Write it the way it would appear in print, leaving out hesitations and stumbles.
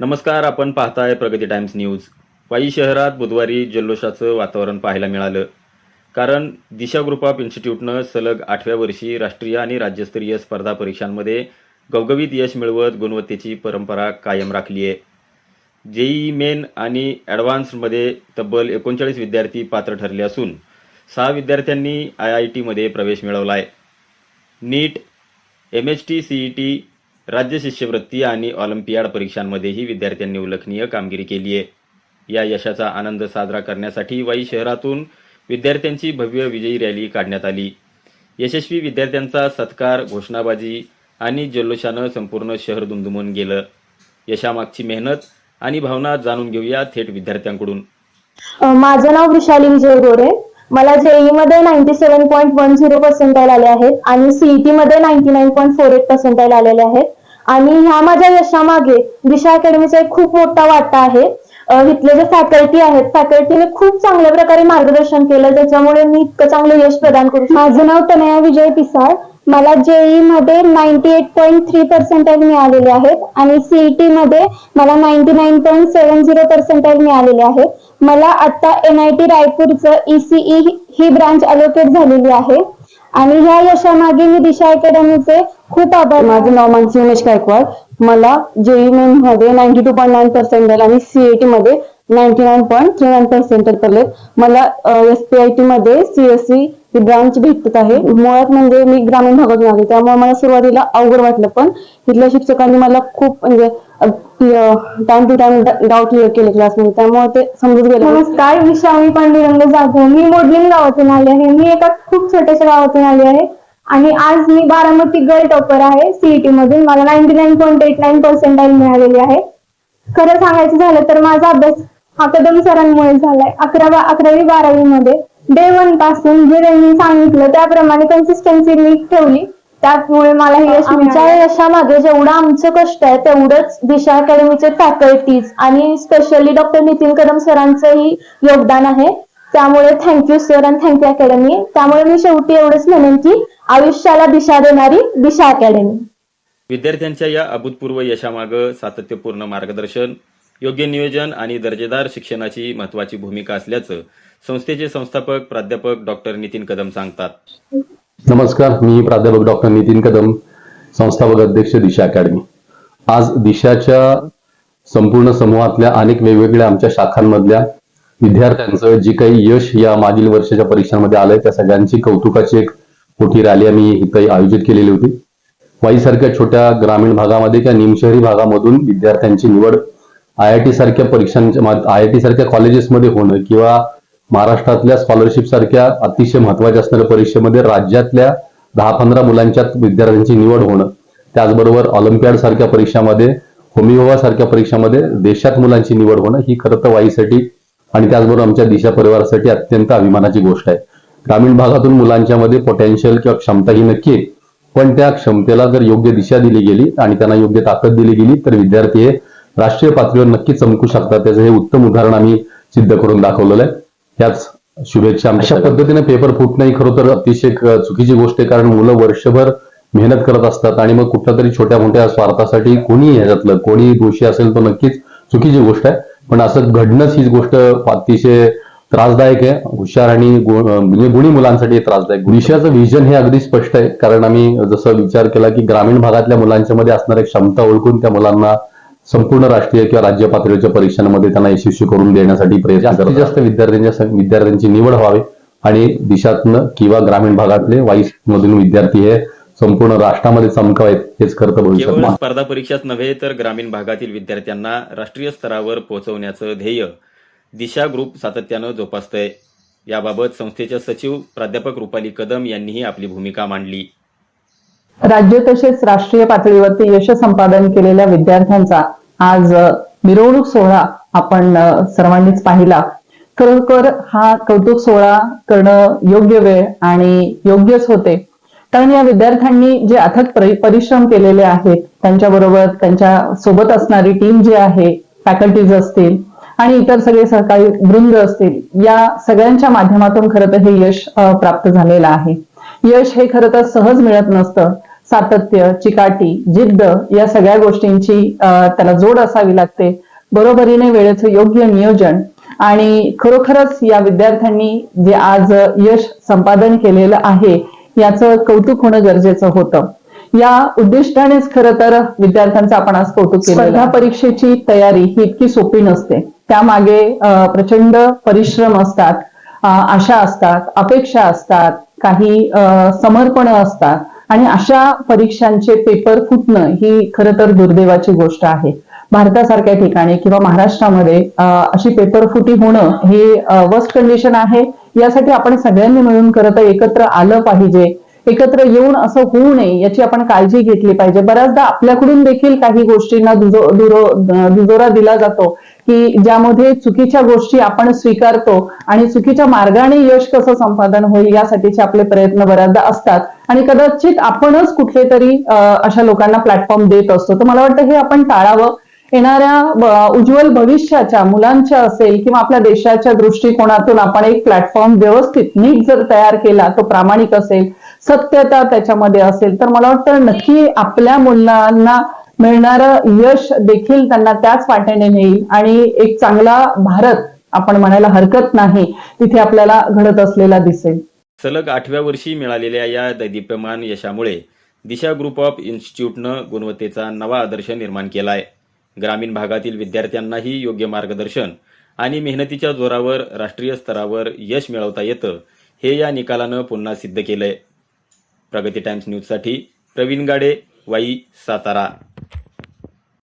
नमस्कार, आपण पाहताय प्रगती टाइम्स न्यूज. वाई शहरात बुधवारी जल्लोषाचं वातावरण पाहायला मिळालं. कारण दिशा ग्रुप ऑफ इन्स्टिट्यूटनं सलग 8व्या वर्षी राष्ट्रीय आणि राज्यस्तरीय स्पर्धा परीक्षांमध्ये गवगवीत यश मिळवत गुणवत्तेची परंपरा कायम राखली आहे. जेईई मेन आणि ॲडव्हान्स्डमध्ये तब्बल 39 विद्यार्थी पात्र ठरले असून 6 विद्यार्थ्यांनी IITमध्ये प्रवेश मिळवला आहे. नीट, MHT, CET, राज्य शिष्यवृत्ती आणि ऑलिम्पियाड परीक्षांमध्येही विद्यार्थ्यांनी उल्लेखनीय कामगिरी केली आहे. या यशाचा आनंद साजरा करण्यासाठी वाई शहरातून विद्यार्थ्यांची भव्य विजयी रॅली काढण्यात आली. यशस्वी विद्यार्थ्यांचा सत्कार, घोषणाबाजी आणि जल्लोषानं संपूर्ण शहर दुमदुमून गेलं. यशामागची मेहनत आणि भावना जाणून घेऊया थेट विद्यार्थ्यांकडून. माझं नाव वृषाली विजय गोरे. मला जेईई मध्ये 97.10 पर्सेंटाईल आले आहेत आणि सीईटी मध्ये 99.48 पर्सेंटाईल आलेले आहेत. आणि ह्या माझ्या यशामागे दिशा अकॅडमीचा एक खूप मोठा वाटा आहे. इथले जे फॅकल्टी आहेत, फॅकल्टीने खूप चांगल्या प्रकारे मार्गदर्शन केलं, ज्याच्यामुळे मी इतकं चांगलं यश प्रदान करू शकतो. माझं नाव तनया विजय पिसाळ. मला जेईई मध्ये 98.3 पर्सेंटाईल मिळालेले आहेत आणि सीईटी मध्ये मला 99.70 पर्सेंटाईल मिळालेले आहेत. मला आता NIT रायपूरचं ECE ही ब्रांच अलोकेट झालेली आहे आणि ह्या यशामागे मी दिशा अकॅडमीचे खूप आभार. माझं नाव मानसी उमेश गायकवाड. मला जेईई मेन मध्ये 92.9 पर्सेंटाईल आणि सीईटी मध्ये 99.39 पर्सेंटाईल पडले. मला SPIT मध्ये CSE ही ब्रांच भेटत आहे. मुळात म्हणजे मी ग्रामीण भागातून आले, त्यामुळे मला सुरुवातीला अवघड वाटलं, पण इथल्या शिक्षकांनी मला खूप म्हणजे time to time doubt clear केले क्लासमध्ये, त्यामुळे ते समजून गेलं. नमस्कार, मी श्रावणी पांडुरंग जाधव. मी मोडलिंग गावातून आले आहे. मी एका खूप छोट्याशा गावातून आले आहे आणि आज मी बारामती गर्ल टॉपर आहे. सीईटी मधून मला 99.89 पर्सेंटाईल मिळालेली आहे. खरं सांगायचं झालं तर माझा अभ्यास हा कदम सरांमुळे झालाय. 11वी 12वी मध्ये डे 1 पासून जे त्यांनी सांगितलं त्याप्रमाणे कन्सिस्टन्सी मी ठेवली, त्यामुळे मला हे यश मिळालं. यशामागे जेवढं आमचं कष्ट आहे तेवढंच दिशा अकॅडमीचे फॅकल्टीज आणि स्पेशली डॉक्टर नितीन कदम सरांचंही योगदान आहे. त्यामुळे थँक्यू सर आणि थँक्यू अकॅडमी. त्यामुळे मी शेवटी एवढंच म्हणेन की आयुष्याला दिशा देणारी दिशा अकॅडमी. विद्यार्थ्यांच्या या अभूतपूर्व यशामागं सातत्यपूर्ण मार्गदर्शन, योग्य नियोजन आणि दर्जेदार शिक्षणाची महत्त्वाची भूमिका असल्याचं संस्थेचे संस्थापक प्राध्यापक डॉक्टर नितीन कदम सांगतात. नमस्कार, मी प्राध्यापक डॉक्टर नितीन कदम, संस्थापक अध्यक्ष दिशा अकॅडमी. आज दिशाच्या संपूर्ण समूहातल्या अनेक वेगवेगळ्या आमच्या शाखांमधल्या विद्यार्थ्यांचं जे काही यश या मागील वर्षाच्या परीक्षांमध्ये आलंय, त्या सगळ्यांची कौतुकाची एक मोठी रॅली आम्ही इथं आयोजित केलेली होती. वाईसारख्या छोट्या ग्रामीण भागामध्ये किंवा निमशहरी भागामधून विद्यार्थ्यांची निवड IIT सारख्या परीक्षांच्या IIT सारख्या कॉलेजेसमध्ये होणं किंवा महाराष्ट्रातल्या स्कॉलरशिप सारख्या अतिशय महत्वाच्या असणाऱ्या परीक्षेमध्ये राज्यातल्या 10-15 मुलांच्या विद्यार्थ्यांची निवड होणं, त्याचबरोबर ऑलिम्पियाड सारख्या परीक्षामध्ये, होमिओवा सारख्या परीक्षामध्ये देशात मुलांची निवड होणं, ही खरं तर वाईसाठी आणि त्याचबरोबर आमच्या दिशा परिवारासाठी अत्यंत अभिमानाची गोष्ट आहे. ग्रामीण भागातून मुलांच्या मध्ये पोटेन्शियल किंवा क्षमता ही नक्की आहे, पण त्या क्षमतेला जर योग्य दिशा दिली गेली आणि त्यांना योग्य ताकद दिली गेली तर विद्यार्थी हे राष्ट्रीय पातळीवर नक्की चमकू शकतात. त्याचं हे उत्तम उदाहरण आम्ही सिद्ध करून दाखवलेलं आहे. त्याच शुभेच्छा. अशा पद्धतीने पेपर फुटणं ही खरोतर अतिशय चुकीची गोष्ट आहे, कारण मुलं वर्षभर मेहनत करत असतात आणि मग कुठल्या तरी छोट्या मोठ्या स्वार्थासाठी कोणी ह्याच्यातलं कोणी दोषी असेल तो नक्कीच चुकीची गोष्ट आहे. पण असं घडणंच ही गोष्ट अतिशय त्रासदायक आहे. हुशार आणि गुणी मुलांसाठी त्रासदायक. विषयाचं विजन हे अगदी स्पष्ट आहे, कारण आम्ही जसं विचार केला की ग्रामीण भागातल्या मुलांच्या मध्ये असणाऱ्या क्षमता ओळखून त्या मुलांना संपूर्ण राष्ट्रीय किंवा राज्य पातळीच्या परीक्षांमध्ये त्यांना यशस्वी करून देण्यासाठी प्रयत्न, जास्तीत जास्त विद्यार्थ्यांची निवड व्हावी आणि दिशातनं किंवा ग्रामीण भागातले वाईस मधून विद्यार्थी हे संपूर्ण राष्ट्रामध्ये चमकावेत, हेच करतं भविष्यात. केवळ स्पर्धा परीक्षाच नव्हे तर ग्रामीण भागातील विद्यार्थ्यांना राष्ट्रीय स्तरावर पोहोचवण्याचं ध्येय दिशा ग्रुप सातत्यानं जोपासतंय. याबाबत संस्थेच्या सचिव प्राध्यापक रुपाली कदम यांनीही आपली भूमिका मांडली. राज्य तसेच राष्ट्रीय पातळीवरती यश संपादन केलेल्या विद्यार्थ्यांचा आज मिरवणूक सोहळा आपण सर्वांनीच पाहिला. खरोखर हा कौतुक सोहळा करणं योग्य वेळ आणि योग्यच होते, कारण या विद्यार्थ्यांनी जे अथक परिश्रम केलेले आहेत, त्यांच्याबरोबर त्यांच्या सोबत असणारी टीम जी आहे, फॅकल्टीज असतील आणि इतर सगळे सहकारी वृंद असतील, या सगळ्यांच्या माध्यमातून खरं तर हे यश प्राप्त झालेलं आहे. यश हे खरं तर सहज मिळत नसतं. सातत्य, चिकाटी, जिद्द या सगळ्या गोष्टींची त्याला जोड असावी लागते. बरोबरीने वेळेचं योग्य नियोजन आणि खरोखरच या विद्यार्थ्यांनी जे आज यश संपादन केलेलं आहे याचं कौतुक होणं गरजेचं होतं. या उद्दिष्टानेच खरं तर विद्यार्थ्यांचं आपण आज कौतुक केलं. स्पर्धा परीक्षेची तयारी ही इतकी सोपी नसते. त्यामागे प्रचंड परिश्रम असतात, आशा असतात, अपेक्षा असतात, काही समर्पण असतात आणि अशा परीक्षांचे पेपर फुटणं ही खरं तर दुर्दैवाची गोष्ट आहे. भारतासारख्या ठिकाणी किंवा महाराष्ट्रामध्ये अशी पेपर फुटी होणं ही वर्स्ट कंडिशन आहे. यासाठी आपण सगळ्यांनी मिळून खरं तर एकत्र आलं पाहिजे. एकत्र येऊन असं होऊ नये याची आपण काळजी घेतली पाहिजे. बऱ्याचदा आपल्याकडून देखील काही गोष्टींना दुजोरा दिला जातो की ज्यामध्ये चुकीच्या गोष्टी आपण स्वीकारतो आणि चुकीच्या मार्गाने यश कसं संपादन होईल यासाठीचे आपले प्रयत्न बऱ्याचदा असतात आणि कदाचित आपणच कुठले तरी अशा लोकांना प्लॅटफॉर्म देत असतो. तर मला वाटतं हे आपण टाळावं. येणाऱ्या उज्ज्वल भविष्याच्या मुलांच्या असेल किंवा आपल्या देशाच्या दृष्टिकोनातून आपण एक प्लॅटफॉर्म व्यवस्थित नीट जर तयार केला, तो प्रामाणिक असेल, सत्यता त्याच्यामध्ये असेल, तर मला वाटतं नक्की आपल्या मुलांना मिळणारं यश देखील त्यांना त्याच वाटेने मिळेल आणि एक चांगला भारत आपण म्हणायला हरकत नाही तिथे आपल्याला घडत असलेला दिसेल. सलग 8व्या वर्षी मिळालेल्या या दैदिप्यमान यशामुळे दिशा ग्रुप ऑफ इन्स्टिट्यूटनं गुणवत्तेचा नवा आदर्श निर्माण केलाय. ग्रामीण भागातील विद्यार्थ्यांनाही योग्य मार्गदर्शन आणि मेहनतीच्या जोरावर राष्ट्रीय स्तरावर यश मिळवता येतं हे या निकालानं पुन्हा सिद्ध केलंय. प्रगती टाइम्स न्यूजसाठी प्रवीण गाडे, वाई, सातारा.